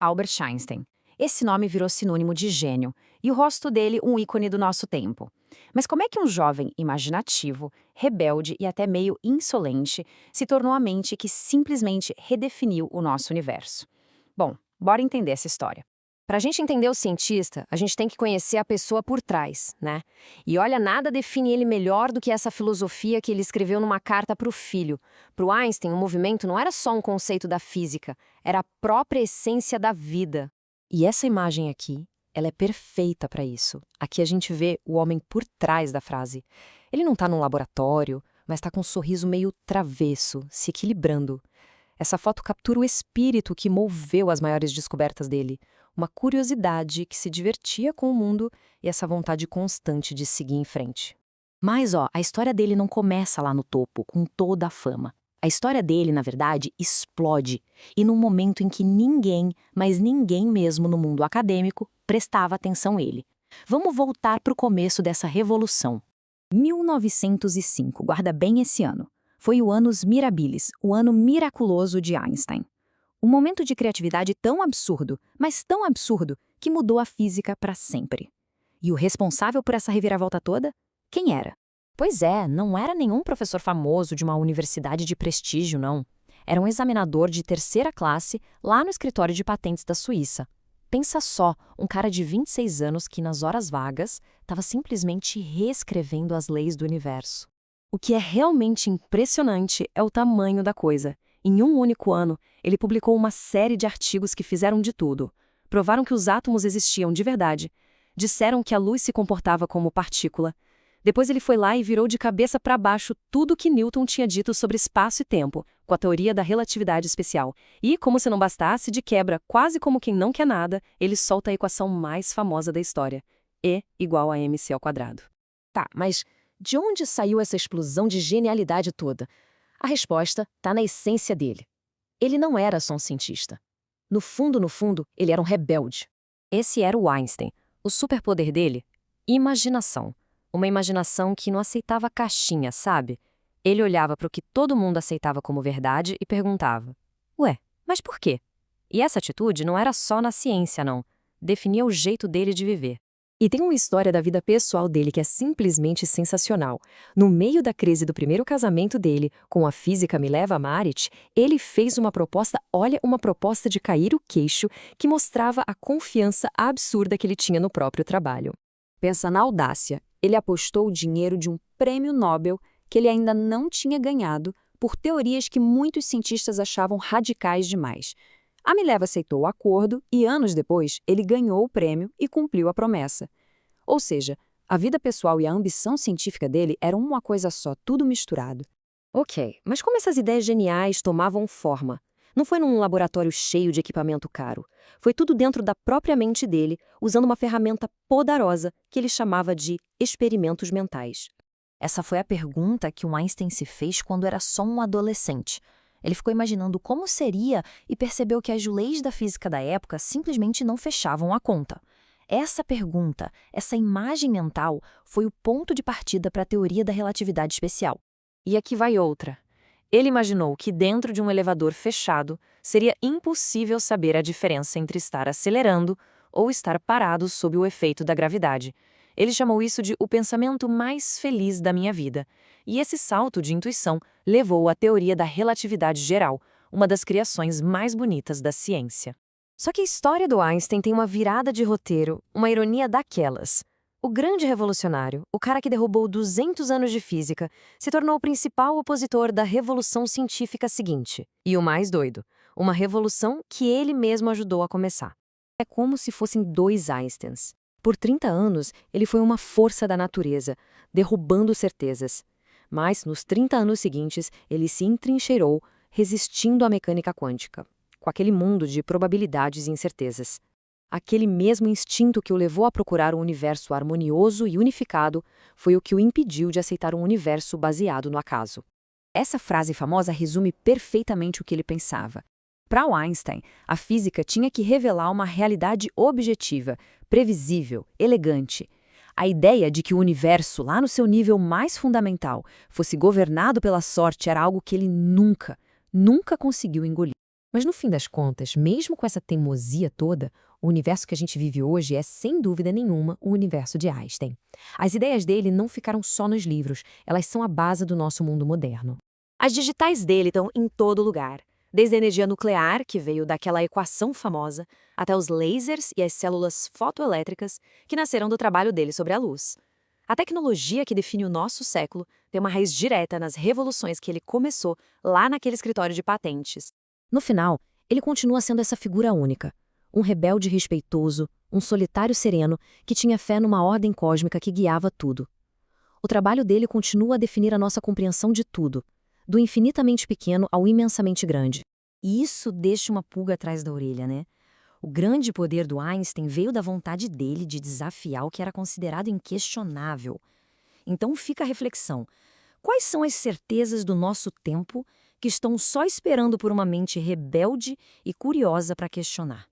Albert Einstein. Esse nome virou sinônimo de gênio, e o rosto dele um ícone do nosso tempo. Mas como é que um jovem imaginativo, rebelde e até meio insolente se tornou a mente que simplesmente redefiniu o nosso universo? Bom, bora entender essa história. Para a gente entender o cientista, a gente tem que conhecer a pessoa por trás, né? E olha, nada define ele melhor do que essa filosofia que ele escreveu numa carta para o filho. Para o Einstein, o movimento não era só um conceito da física, era a própria essência da vida. E essa imagem aqui, ela é perfeita para isso. Aqui a gente vê o homem por trás da frase. Ele não está num laboratório, mas está com um sorriso meio travesso, se equilibrando. Essa foto captura o espírito que moveu as maiores descobertas dele. Uma curiosidade que se divertia com o mundo e essa vontade constante de seguir em frente. Mas, a história dele não começa lá no topo, com toda a fama. A história dele, na verdade, explode. E num momento em que ninguém, mas ninguém mesmo no mundo acadêmico, prestava atenção a ele. Vamos voltar para o começo dessa revolução. 1905, guarda bem esse ano. Foi o annus mirabilis, o ano miraculoso de Einstein. Um momento de criatividade tão absurdo, mas tão absurdo, que mudou a física para sempre. E o responsável por essa reviravolta toda? Quem era? Pois é, não era nenhum professor famoso de uma universidade de prestígio, não. Era um examinador de terceira classe lá no escritório de patentes da Suíça. Pensa só, um cara de 26 anos que, nas horas vagas, estava simplesmente reescrevendo as leis do universo. O que é realmente impressionante é o tamanho da coisa. Em um único ano, ele publicou uma série de artigos que fizeram de tudo. Provaram que os átomos existiam de verdade. Disseram que a luz se comportava como partícula. Depois ele foi lá e virou de cabeça para baixo tudo o que Newton tinha dito sobre espaço e tempo, com a teoria da relatividade especial. E, como se não bastasse, de quebra, quase como quem não quer nada, ele solta a equação mais famosa da história. E igual a mc ao quadrado. Tá, mas de onde saiu essa explosão de genialidade toda? A resposta está na essência dele. Ele não era só um cientista. No fundo, ele era um rebelde. Esse era o Einstein. O superpoder dele? Imaginação. Uma imaginação que não aceitava caixinha, sabe? Ele olhava para o que todo mundo aceitava como verdade e perguntava: ué, mas por quê? E essa atitude não era só na ciência, não. Definia o jeito dele de viver. E tem uma história da vida pessoal dele que é simplesmente sensacional. No meio da crise do primeiro casamento dele, com a física Mileva Maric, ele fez uma proposta, uma proposta de cair o queixo, que mostrava a confiança absurda que ele tinha no próprio trabalho. Pensa na audácia. Ele apostou o dinheiro de um prêmio Nobel que ele ainda não tinha ganhado por teorias que muitos cientistas achavam radicais demais. A Mileva aceitou o acordo e, anos depois, ele ganhou o prêmio e cumpriu a promessa. Ou seja, a vida pessoal e a ambição científica dele eram uma coisa só, tudo misturado. Ok, mas como essas ideias geniais tomavam forma? Não foi num laboratório cheio de equipamento caro. Foi tudo dentro da própria mente dele, usando uma ferramenta poderosa que ele chamava de experimentos mentais. Essa foi a pergunta que o Einstein se fez quando era só um adolescente. Ele ficou imaginando como seria e percebeu que as leis da física da época simplesmente não fechavam a conta. Essa pergunta, essa imagem mental, foi o ponto de partida para a teoria da relatividade especial. E aqui vai outra. Ele imaginou que dentro de um elevador fechado seria impossível saber a diferença entre estar acelerando ou estar parado sob o efeito da gravidade. Ele chamou isso de o pensamento mais feliz da minha vida. E esse salto de intuição levou à teoria da relatividade geral, uma das criações mais bonitas da ciência. Só que a história do Einstein tem uma virada de roteiro, uma ironia daquelas. O grande revolucionário, o cara que derrubou 200 anos de física, se tornou o principal opositor da revolução científica seguinte. E o mais doido, uma revolução que ele mesmo ajudou a começar. É como se fossem dois Einsteins. Por 30 anos, ele foi uma força da natureza, derrubando certezas. Mas, nos 30 anos seguintes, ele se entrincheirou, resistindo à mecânica quântica, com aquele mundo de probabilidades e incertezas. Aquele mesmo instinto que o levou a procurar um universo harmonioso e unificado foi o que o impediu de aceitar um universo baseado no acaso. Essa frase famosa resume perfeitamente o que ele pensava. Para o Einstein, a física tinha que revelar uma realidade objetiva, previsível, elegante. A ideia de que o universo, lá no seu nível mais fundamental, fosse governado pela sorte era algo que ele nunca conseguiu engolir. Mas no fim das contas, mesmo com essa teimosia toda, o universo que a gente vive hoje é, sem dúvida nenhuma, o universo de Einstein. As ideias dele não ficaram só nos livros, elas são a base do nosso mundo moderno. As digitais dele estão em todo lugar, desde a energia nuclear, que veio daquela equação famosa, até os lasers e as células fotoelétricas, que nasceram do trabalho dele sobre a luz. A tecnologia que define o nosso século tem uma raiz direta nas revoluções que ele começou lá naquele escritório de patentes. No final, ele continua sendo essa figura única, um rebelde respeitoso, um solitário sereno que tinha fé numa ordem cósmica que guiava tudo. O trabalho dele continua a definir a nossa compreensão de tudo, do infinitamente pequeno ao imensamente grande. E isso deixa uma pulga atrás da orelha, né? O grande poder do Einstein veio da vontade dele de desafiar o que era considerado inquestionável. Então fica a reflexão. Quais são as certezas do nosso tempo que estão só esperando por uma mente rebelde e curiosa para questionar?